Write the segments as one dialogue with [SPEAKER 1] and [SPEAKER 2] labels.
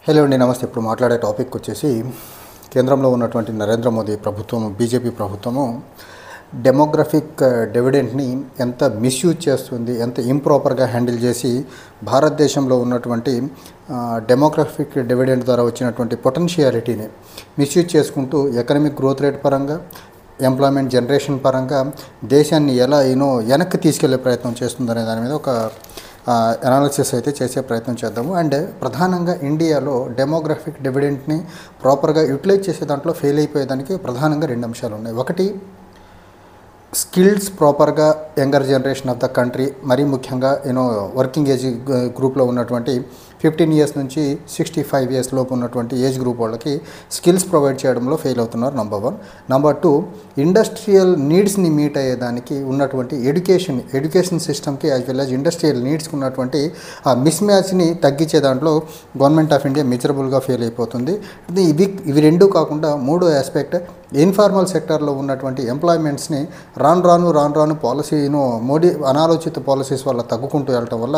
[SPEAKER 1] Hello అండి, నమస్తే. ఇప్పుడు మాట్లాడే టాపిక్ వచ్చేసి కేంద్రంలో ఉన్నటువంటి నరేంద్ర మోదీ ప్రభుత్వం, బీజేపీ ప్రభుత్వము డెమోగ్రఫిక్ డివిడెంట్ని ఎంత మిస్యూజ్ చేస్తుంది, ఎంత ఇంప్రాపర్గా హ్యాండిల్ చేసి భారతదేశంలో ఉన్నటువంటి డెమోగ్రఫిక్ డివిడెంట్ ద్వారా వచ్చినటువంటి పొటెన్షియాలిటీని మిస్యూజ్ చేసుకుంటూ ఎకనామిక్ గ్రోత్ రేట్ పరంగా, ఎంప్లాయ్మెంట్ జనరేషన్ పరంగా దేశాన్ని ఎలా వెనక్కి తీసుకెళ్లే ప్రయత్నం చేస్తుందనే దాని మీద ఒక అనాలిసిస్ అయితే చేసే ప్రయత్నం చేద్దాము. అండ్ ప్రధానంగా ఇండియాలో డెమోగ్రఫిక్ డివిడెంట్ని ప్రాపర్గా యూటిలైజ్ చేసే దాంట్లో ఫెయిల్ అయిపోయేదానికి ప్రధానంగా రెండు అంశాలు ఉన్నాయి. ఒకటి, స్కిల్స్ ప్రాపర్గా younger generation of the country, మరీ ముఖ్యంగా వర్కింగ్ ఏజ్ గ్రూప్లో ఉన్నటువంటి 15 years నుంచి 65 years లోపు ఉన్నటువంటి ఏజ్ గ్రూప్ వాళ్ళకి స్కిల్స్ ప్రొవైడ్ చేయడంలో ఫెయిల్ అవుతున్నారు, నెంబర్ 1. నెంబర్ 2, ఇండస్ట్రియల్ నీడ్స్ని మీట్ అయ్యేదానికి ఉన్నటువంటి ఎడ్యుకేషన్ సిస్టమ్కి యాజ్ వెల్ యాజ్ ఇండస్ట్రియల్ నీడ్స్కి ఉన్నటువంటి ఆ మిస్ మ్యాచ్ని తగ్గించే దాంట్లో గవర్నమెంట్ ఆఫ్ ఇండియా మిజరబుల్గా ఫెయిల్ అయిపోతుంది. ఇవి రెండు కాకుండా మూడో ఆస్పెక్ట్, ఇన్ఫార్మల్ సెక్టార్లో ఉన్నటువంటి ఎంప్లాయ్మెంట్స్ని రాను పాలసీ మోడీ అనాలోచిత పాలసీస్ వల్ల తగ్గుకుంటూ వెళ్ళటం వల్ల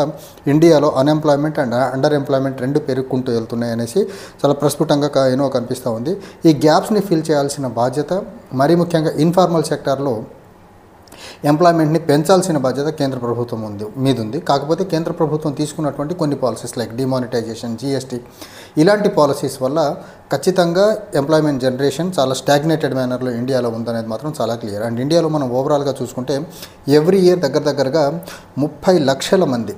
[SPEAKER 1] ఇండియాలో అన్ఎంప్లాయ్మెంట్ అండ్ అండర్ ఎంప్లాయ్మెంట్ రెండు పెరుగుకుంటూ వెళ్తున్నాయి అనేసి చాలా ప్రస్ఫుటంగా కనిపిస్తూ ఉంది. ఈ గ్యాప్స్ని ఫిల్ చేయాల్సిన బాధ్యత, మరీ ముఖ్యంగా ఇన్ఫార్మల్ సెక్టార్లో ఎంప్లాయ్మెంట్ని పెంచాల్సిన బాధ్యత కేంద్ర ప్రభుత్వం మీద ఉంది. కాకపోతే కేంద్ర ప్రభుత్వం తీసుకున్నటువంటి కొన్ని పాలసీస్ లైక్ డిమానిటైజేషన్, జీఎస్టీ ఇలాంటి పాలసీస్ వల్ల ఖచ్చితంగా ఎంప్లాయ్మెంట్ జనరేషన్ చాలా స్టాగ్నేటెడ్ మేనర్లో ఇండియాలో ఉందనేది మాత్రం చాలా క్లియర్. అండ్ ఇండియాలో మనం ఓవరాల్గా చూసుకుంటే ఎవ్రీ ఇయర్ దగ్గర 30 లక్షల మంది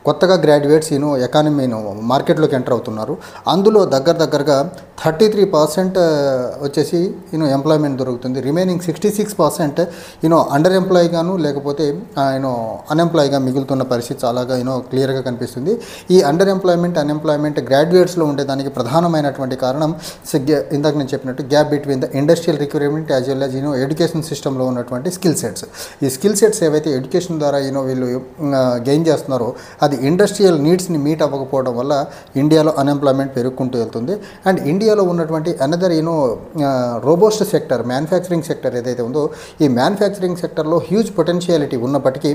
[SPEAKER 1] కొత్తగా గ్రాడ్యుయేట్స్ ఎకానమీను మార్కెట్లోకి ఎంటర్ అవుతున్నారు. అందులో దగ్గరగా 33% వచ్చేసి ఎంప్లాయ్మెంట్ దొరుకుతుంది. రిమైనింగ్ 66% అండర్ ఎంప్లాయీగాను లేకపోతే అన్ఎంప్లాయీగా మిగులుతున్న పరిస్థితి చాలాగా క్లియర్గా కనిపిస్తుంది. ఈ అండర్ ఎంప్లాయ్మెంట్, అన్ఎంప్లాయ్మెంట్ గ్రాడ్యుయేట్స్లో ఉండేదానికి ప్రధానమైనటువంటి కారణం ఇందాక నేను చెప్పినట్టు gap between the industrial requirement as well as education సిస్టంలో ఉన్నటువంటి స్కిల్ సెట్స్. ఈ స్కిల్ సెట్స్ ఏవైతే ఎడ్యుకేషన్ ద్వారా వీళ్ళు గెయిన్ చేస్తున్నారో అది ఇండస్ట్రియల్ నీడ్స్ని మీట్ అవ్వకపోవడం వల్ల ఇండియాలో అన్ఎంప్లాయ్మెంట్ పెరుగుకుంటూ వెళ్తుంది. అండ్ ఇండియాలో ఉన్నటువంటి another robust sector, manufacturing sector ఏదైతే ఉందో, ఈ మ్యానుఫ్యాక్చరింగ్ సెక్టర్లో హ్యూజ్ పొటెన్షియాలిటీ ఉన్నప్పటికీ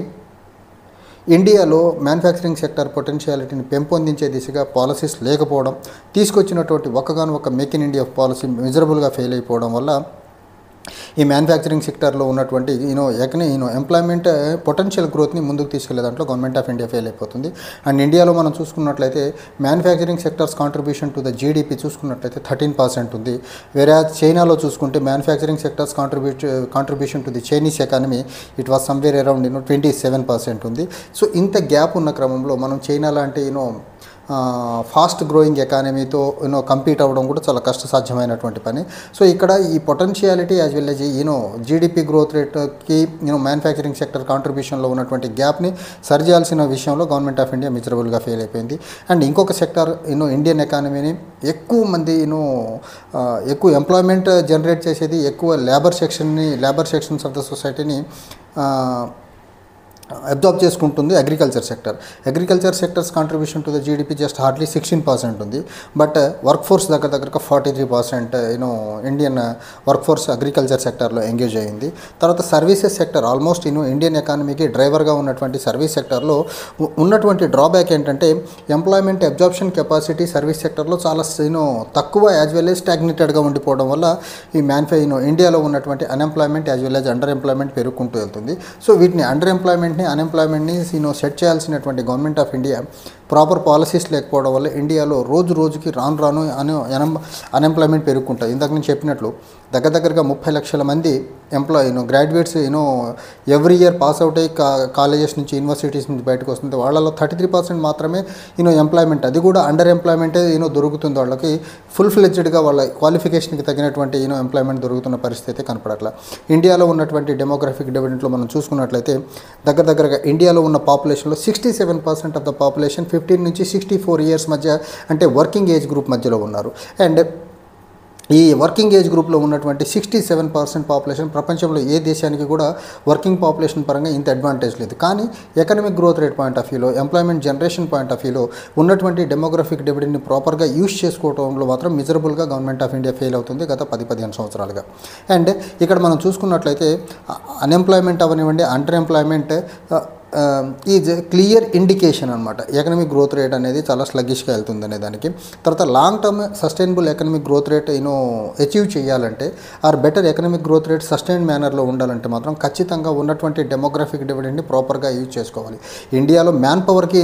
[SPEAKER 1] ఇండియాలో మ్యానుఫ్యాక్చరింగ్ సెక్టర్ పొటెన్షియాలిటీని పెంపొందించే దిశగా పాలసీస్ లేకపోవడం, తీసుకొచ్చినటువంటి ఒక్క మేక్ ఇన్ ఇండియా పాలసీ మిజరబుల్గా ఫెయిల్ అయిపోవడం వల్ల ఈ మ్యానుఫ్యాక్చరింగ్ సెక్టర్లో ఉన్నటువంటి ఎంప్లాయ్మెంట్ పొటెన్షియల్ గ్రోత్ని ముందుకు తీసుకెళ్లే దాంట్లో గవర్నమెంట్ ఆఫ్ ఇండియా ఫెయిల్ అయిపోతుంది. అండ్ ఇండియాలో మనం చూసుకున్నట్లయితే manufacturing sectors contribution to the GDP చూసుకున్నట్లయితే 13% ఉంది. వేరే చైనాలో చూసుకుంటే manufacturing sectors contribution to the Chinese economy it was somewhere around 27% ఉంది. సో ఇంత గ్యాప్ ఉన్న క్రమంలో మనం చైనా లాంటి ఫాస్ట్ గ్రోయింగ్ ఎకానమీతో కంపీట్ అవ్వడం కూడా చాలా కష్టసాధ్యమైనటువంటి పని. సో ఇక్కడ ఈ potentiality as well as GDP growth రేట్కి మ్యానుఫ్యాక్చరింగ్ సెక్టర్ కాంట్రిబ్యూషన్లో ఉన్నటువంటి గ్యాప్ని సరిచేయాల్సిన విషయంలో గవర్నమెంట్ ఆఫ్ ఇండియా మిజరబుల్గా ఫెయిల్ అయిపోయింది. అండ్ ఇంకొక సెక్టర్ ఇండియన్ ఎకానమీని ఎక్కువ మంది ఎక్కువ ఎంప్లాయ్మెంట్ జనరేట్ చేసేది, ఎక్కువ లేబర్ సెక్షన్స్ ఆఫ్ ద సొసైటీని అబ్జార్బ్ చేసుకుంటుంది agriculture sectors contribution to the GDP just hardly 16% ఉంది. బట్ వర్క్ ఫోర్స్ దగ్గరగా 43% ఇండియన్ వర్క్ ఫోర్స్ అగ్రికల్చర్ సెక్టర్లో ఎంగేజ్ అయ్యింది. తర్వాత సర్వీసెస్ సెక్టర్ ఆల్మోస్ట్ ఇండియన్ ఎకానమీకి డ్రైవర్గా ఉన్నటువంటి సర్వీస్ సెక్టర్లో ఉన్నటువంటి డ్రాబ్యాక్ ఏంటంటే ఎంప్లాయ్మెంట్ అబ్జార్ప్షన్ కెపాసిటీ సర్వీస్ సెక్టర్లో చాలా తక్కువ యాజ్ వెల్ యాజ్ స్టాగ్నేటెడ్గా ఉండిపోవడం వల్ల ఈ ఇండియాలో ఉన్నటువంటి unemployment as well as underemployment పెరుగుకుంటూ వెళ్తుంది. సో వీటిని అండర్ ఎంప్లాయ్మెంట్ని, అన్ఎంప్లాయ్మెంట్ని సెట్ చేయాల్సినటువంటి government of India proper policies లేకపోవడం వల్ల ఇండియాలో రోజుకి రాను అన్ఎంప్లాయ్మెంట్ పెరుగుకుంటుంది. ఇందాక నేను చెప్పినట్లు దగ్గరగా 30 లక్షల మంది graduates every year pass out అయ్యి కాలేజెస్ నుంచి, యూనివర్సిటీస్ నుంచి బయటకు వస్తుంది. వాళ్ళలో 33% మాత్రమే ఎంప్లాయ్మెంట్, అది కూడా అండర్ ఎంప్లాయ్మెంటే దొరుకుతుంది. వాళ్ళకి ఫుల్ ఫ్లెడ్జ్డ్గా వాళ్ళ క్వాలిఫికేషన్కి తగినటువంటి ఎంప్లాయ్మెంట్ దొరుకుతున్న పరిస్థితి అయితే కనపడట్లా. ఇండియాలో ఉన్నటువంటి డెమోగ్రఫిక్ డివిడెంట్లో మనం చూసుకున్నట్లయితే దగ్గరగా ఇండియాలో ఉన్న పాపులేషన్లో 67% ఆఫ్ ద పాపులేషన్ 15 నుంచి 64 years మధ్య, అంటే వర్కింగ్ ఏజ్ గ్రూప్ మధ్యలో ఉన్నారు. అండ్ ఈ వర్కింగ్ ఏజ్ గ్రూప్లో ఉన్నటువంటి 67% పాపులేషన్ ప్రపంచంలో ఏ దేశానికి కూడా వర్కింగ్ పాపులేషన్ పరంగా ఇంత అడ్వాంటేజ్ లేదు. కానీ economic growth rate point of వ్యూలో, ఎంప్లాయ్మెంట్ జనరేషన్ పాయింట్ ఆఫ్ వ్యూలో ఉన్నటువంటి డెమోగ్రఫిక్ డివిడెంట్ని ప్రాపర్గా యూజ్ చేసుకోవడంలో మాత్రం మిజరబుల్గా గవర్నమెంట్ ఆఫ్ ఇండియా ఫెయిల్ అవుతుంది గత 10-15 సంవత్సరాలుగా. అండ్ ఇక్కడ మనం చూసుకున్నట్లయితే అన్ఎంప్లాయ్మెంట్ అవనివ్వండి, underemployment is clear indication అనమాట. ఎకనమిక్ గ్రోత్ రేట్ అనేది చాలా స్లగ్గిష్గా వెళ్తుంది అనే దానికి. తర్వాత long term sustainable economic growth rate achieve చేయాలంటే or better economic growth rate sustain మేనర్లో ఉండాలంటే మాత్రం ఖచ్చితంగా ఉన్నటువంటి డెమోగ్రఫిక్ డివిడెండ్ని ప్రాపర్గా యూజ్ చేసుకోవాలి. ఇండియాలో మ్యాన్ పవర్కి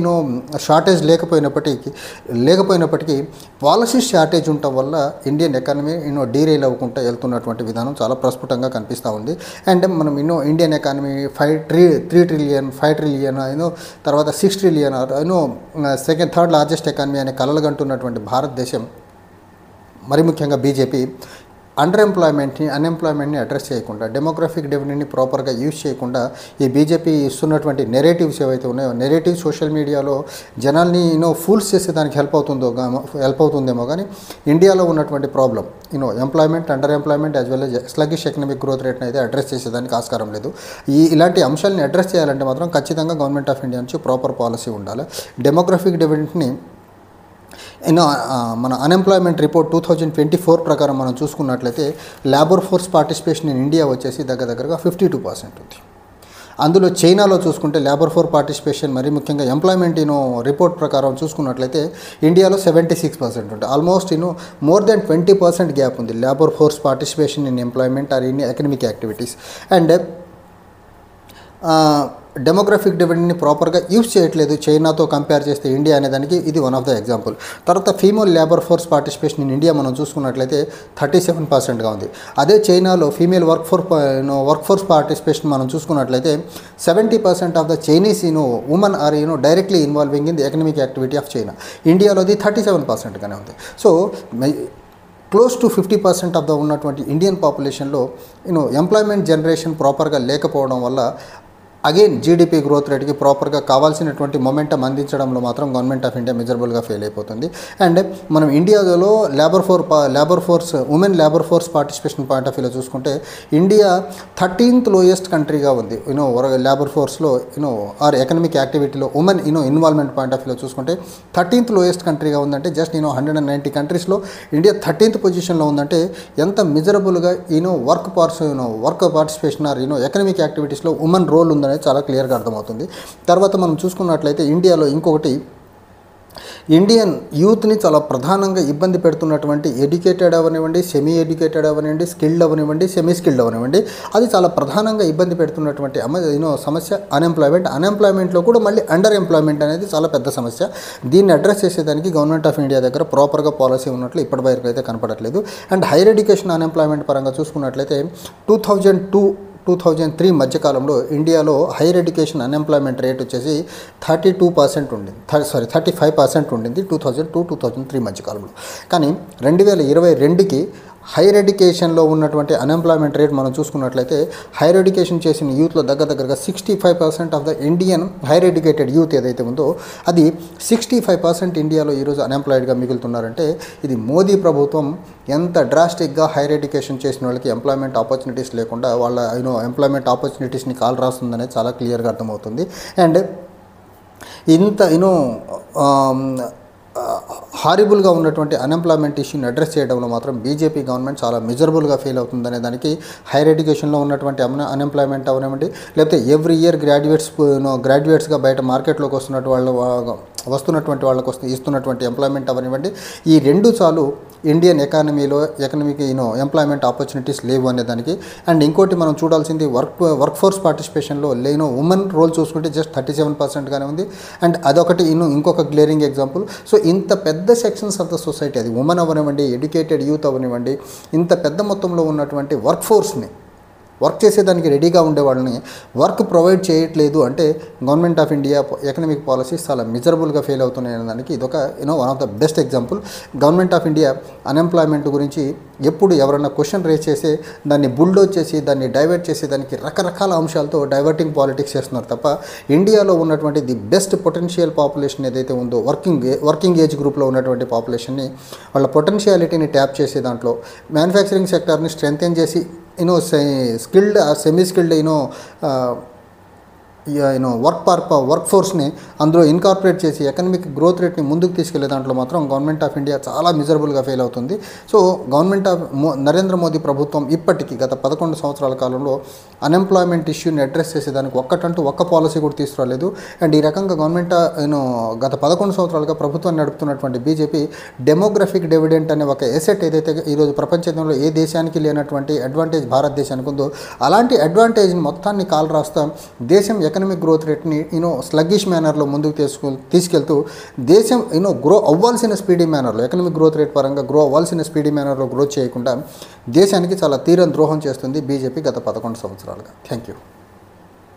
[SPEAKER 1] షార్టేజ్ లేకపోయినప్పటికీ పాలసీ షార్టేజ్ ఉండటం వల్ల ఇండియన్ ఎకానమీ డీరైల్ అవ్వకుండా వెళ్తున్నటువంటి విధానం చాలా ప్రస్ఫుటంగా కనిపిస్తూ ఉంది. అండ్ మనం ఇండియన్ ఎకానమీ 3 ట్రిలియన్ 5 ట్రిలియన్ తర్వాత 6 ట్రిలియన్ థర్డ్ లార్జెస్ట్ ఎకానమీ అనే కలలుగంటున్నటువంటి భారతదేశం, మరి ముఖ్యంగా బీజేపీ అన్ఎంప్లాయ్మెంట్ని అడ్రస్ చేయకుండా, డెమోగ్రఫిక్ డివిడెండ్ని ప్రాపర్గా యూజ్ చేయకుండా ఈ బీజేపీ ఇస్తున్నటువంటి నెరేటివ్స్ ఏవైతే ఉన్నాయో, నెరేటివ్ సోషల్ మీడియాలో జనాల్ని ఫూల్స్ చేసేదానికి హెల్ప్ అవుతుందేమో కానీ ఇండియాలో ఉన్నటువంటి problem employment, underemployment as well as sluggish economic growth రేట్ని అయితే అడ్రస్ చేసేదానికి ఆస్కారం లేదు. ఇలాంటి అంశాలని అడ్రస్ చేయాలంటే మాత్రం ఖచ్చితంగా గవర్నమెంట్ ఆఫ్ ఇండియా నుంచి ప్రాపర్ పాలసీ ఉండాలి. డెమోగ్రఫిక్ డివిడెండ్ని మన అన్ఎంప్లాయ్మెంట్ రిపోర్ట్ 2024 ప్రకారం మనం చూసుకున్నట్లయితే labour force participation in India వచ్చేసి దగ్గరగా 52% ఉంది. అందులో చైనాలో చూసుకుంటే లేబర్ ఫోర్స్ పార్టిసిపేషన్, మరి ముఖ్యంగా ఎంప్లాయ్మెంట్ రిపోర్ట్ ప్రకారం చూసుకున్నట్లయితే ఇండియాలో 76% ఉంటుంది. ఆల్మోస్ట్ మోర్ దెన్ 20% గ్యాప్ ఉంది labour force participation in employment or in economic activities. And demographic డివిడెండ్ని ప్రాపర్గా యూజ్ చేయట్లేదు చైనాతో కంపేర్ చేస్తే ఇండియా అనేదానికి ఇది వన్ ఆఫ్ ద ఎగ్జాంపుల్. తర్వాత female labour force participation in India మనం చూసుకున్నట్లయితే 37%గా ఉంది. అదే చైనాలో ఫీమేల్ వర్క్ ఫోర్స్ పార్టిసిపేషన్ మనం చూసుకున్నట్లయితే 70% of the Chinese women are directly involving in the economic activity of China. ఇండియాలో అది 37%గానే ఉంది. So close to 50% of the ఉన్నటువంటి ఇండియన్ పాపులేషన్లో ఎంప్లాయ్మెంట్ జనరేషన్ ప్రాపర్గా లేకపోవడం వల్ల అగైన్ జీడిపి గ్రోత్ రేట్కి ప్రాపర్గా కావాల్సినటువంటి మొమెంటం అందించడంలో మాత్రం గవర్నమెంట్ ఆఫ్ ఇండియా మెజరబుల్గా ఫెయిల్ అయిపోతుంది. అండ్ మనం ఇండియాలో women labour force participation point of వ్యూలో చూసుకుంటే ఇండియా 13th లోయెస్ట్ కంట్రీగా ఉంది లేబర్ ఫోర్స్లో ఆర్ ఎకనమిక్ యాక్టివిటీలో ఉమెన్ ఇన్వాల్వ్మెంట్ పాయింట్ ఆఫ్ వ్యూలో చూసుకుంటే 13th లోయెస్ట్ కంట్రీగా ఉందంటే జస్ట్ 190 కంట్రీస్లో ఇండియా 13th పొజిషన్లో ఉందంటే ఎంత మిజరబుల్గా వర్క్ పార్టిసిపేషన్ ఆర్ ఎకనమిక్ యాక్టివిటీస్లో ఉమెన్ రోల్ ఉందని చాలా క్లియర్గా అర్థమవుతుంది. తర్వాత మనం చూసుకున్నట్లయితే ఇండియాలో ఇంకొకటి ఇండియన్ యూత్ని చాలా ప్రధానంగా ఇబ్బంది పెడుతున్నటువంటి ఎడ్యుకేటెడ్ అవనివ్వండి, సెమీ ఎడ్యుకేటెడ్ అవనివ్వండి, స్కిల్డ్ అవనివ్వండి, సెమీ స్కిల్డ్ అవనివ్వండి, అది చాలా ప్రధానంగా ఇబ్బంది పెడుతున్నటువంటి సమస్య అన్ఎంప్లాయ్మెంట్లో కూడా మళ్ళీ అండర్ ఎంప్లాయ్మెంట్ అనేది చాలా పెద్ద సమస్య. దీన్ని అడ్రస్ చేసేదానికి గవర్నమెంట్ ఆఫ్ ఇండియా దగ్గర ప్రాపర్గా పాలసీ ఉన్నట్లు ఇప్పటివరకు అయితే కనపడట్లేదు. అండ్ హైయర్ ఎడ్యుకేషన్ అన్ఎంప్లాయ్మెంట్ పరంగా చూసుకున్నట్లయితే 2002-2003 మధ్యకాలంలో ఇండియాలో హైయర్ ఎడ్యుకేషన్ అన్ఎంప్లాయ్మెంట్ రేట్ వచ్చేసి 35% ఉండింది 2002-2003 మధ్యకాలంలో. కానీ 2022కి హైయర్ ఎడ్యుకేషన్లో ఉన్నటువంటి అన్ఎంప్లాయ్మెంట్ రేట్ మనం చూసుకున్నట్లయితే హైయర్ ఎడ్యుకేషన్ చేసిన యూత్లో దగ్గరగా 65% of the Indian higher educated youth ఏదైతే ఉందో అది 65% ఇండియాలో ఈరోజు అన్ఎంప్లాయిడ్గా మిగులుతున్నారంటే ఇది మోదీ ప్రభుత్వం ఎంత డ్రాస్టిక్గా హైయర్ ఎడ్యుకేషన్ చేసిన వాళ్ళకి ఎంప్లాయ్మెంట్ ఆపర్చునిటీస్ లేకుండా వాళ్ళ ఎంప్లాయ్మెంట్ ఆపర్చునిటీస్ని కాల్ రాస్తుందనేది చాలా క్లియర్గా అర్థమవుతుంది. అండ్ ఇంత హారిబుల్గా ఉన్నటువంటి అన్ఎంప్లాయ్మెంట్ ఇష్యూని అడ్రస్ చేయడంలో మాత్రం బీజేపీ గవర్నమెంట్ చాలా మిజరబుల్గా ఫెయిల్ అవుతుందనే దానికి హైయర్ ఎడ్యుకేషన్లో ఉన్నటువంటి అన్ఎంప్లాయ్మెంట్ అవనివ్వండి, లేకపోతే ఎవ్రీ ఇయర్ గ్రాడ్యుయేట్స్గా బయట మార్కెట్లోకి వస్తున్నటువంటి వాళ్ళకు ఇస్తున్నటువంటి ఎంప్లాయ్మెంట్ అవనివ్వండి, ఈ రెండు చాలు ఇండియన్ ఎకనమీకి ఎంప్లాయ్మెంట్ ఆపర్చునిటీస్ లేవు అనే దానికి. అండ్ ఇంకోటి మనం చూడాల్సింది వర్క్ ఫోర్స్ పార్టిసిపేషన్లో ఉమెన్ రోల్ చూసుకుంటే జస్ట్ 37%గానే ఉంది. అండ్ అదొకటి ఇంకొక గ్లేరింగ్ ఎగ్జాంపుల్. సో ఇంత పెద్ద సెక్షన్స్ ఆఫ్ ద సొసైటీ, అది ఉమెన్ అవనివ్వండి, ఎడ్యుకేటెడ్ యూత్ అవనివ్వండి, ఇంత పెద్ద మొత్తంలో ఉన్నటువంటి వర్క్ ఫోర్స్ని వర్క్ చేసేదానికి రెడీగా ఉండే వాళ్ళని వర్క్ ప్రొవైడ్ చేయట్లేదు అంటే government of India economic policies చాలా మిజరబుల్గా ఫెయిల్ అవుతున్నాయి అనడానికి ఇదొక one of the best example. Government of India unemployment గురించి ఎప్పుడు ఎవరైనా క్వశ్చన్ రేజ్ చేసి దాన్ని బుల్డోజ్ చేసి దాన్ని డైవర్ట్ చేసి దానికి రకరకాల అంశాలతో డైవర్టింగ్ పాలిటిక్స్ చేస్తున్నారు తప్ప ఇండియాలో ఉన్నటువంటి ది బెస్ట్ పొటెన్షియల్ పాపులేషన్ ఏదైతే ఉందో వర్కింగ్ ఏజ్ గ్రూప్లో ఉన్నటువంటి పాపులేషన్ని వాళ్ళ పొటెన్షియాలిటీని ట్యాప్ చేసే దాంట్లో మ్యానుఫ్యాక్చరింగ్ సెక్టార్ని స్ట్రెంథెన్ చేసి స్కిల్డ్ సెమీ స్కిల్డ్ వర్క్ ఫోర్స్ని అందులో ఇన్కార్పొరేట్ చేసి ఎకనామిక్ గ్రోత్ రేట్ని ముందుకు తీసుకెళ్లే దాంట్లో మాత్రం గవర్నమెంట్ ఆఫ్ ఇండియా చాలా మిజరబుల్గా ఫెయిల్ అవుతుంది. So government of Narendra Modi ప్రభుత్వం ఇప్పటికీ గత 11 సంవత్సరాల కాలంలో అన్ఎంప్లాయ్మెంట్ ఇష్యూని అడ్రస్ చేసేదానికి ఒక్క పాలసీ కూడా తీసుకురాలేదు. అండ్ ఈ రకంగా గవర్నమెంట్ గత 11 సంవత్సరాలుగా ప్రభుత్వాన్ని నడుపుతున్నటువంటి బీజేపీ డెమోగ్రఫిక్ డివిడెంట్ అనే ఒక ఎసెట్ ఏదైతే ఈరోజు ప్రపంచంలో ఏ దేశానికి లేనటువంటి అడ్వాంటేజ్ భారతదేశానికి ఉందో అలాంటి అడ్వాంటేజ్ని మొత్తాన్ని కాలు రాస్తా దేశం ఎకనామిక్ గ్రోత్ రేట్ని స్లగ్గిష్ మేనర్లో ముందుకు తీసుకెళ్తూ దేశం గ్రో అవ్వాల్సిన స్పీడీ మేనర్లో ఎకనామిక్ గ్రోత్ రేట్ పరంగా గ్రో అవ్వాల్సిన స్పీడీ మేనర్లో గ్రోత్ చేయకుండా దేశానికి చాలా తీరం ద్రోహం చేస్తుంది బీజేపీ గత 11 సంవత్సరాలుగా. Thank you.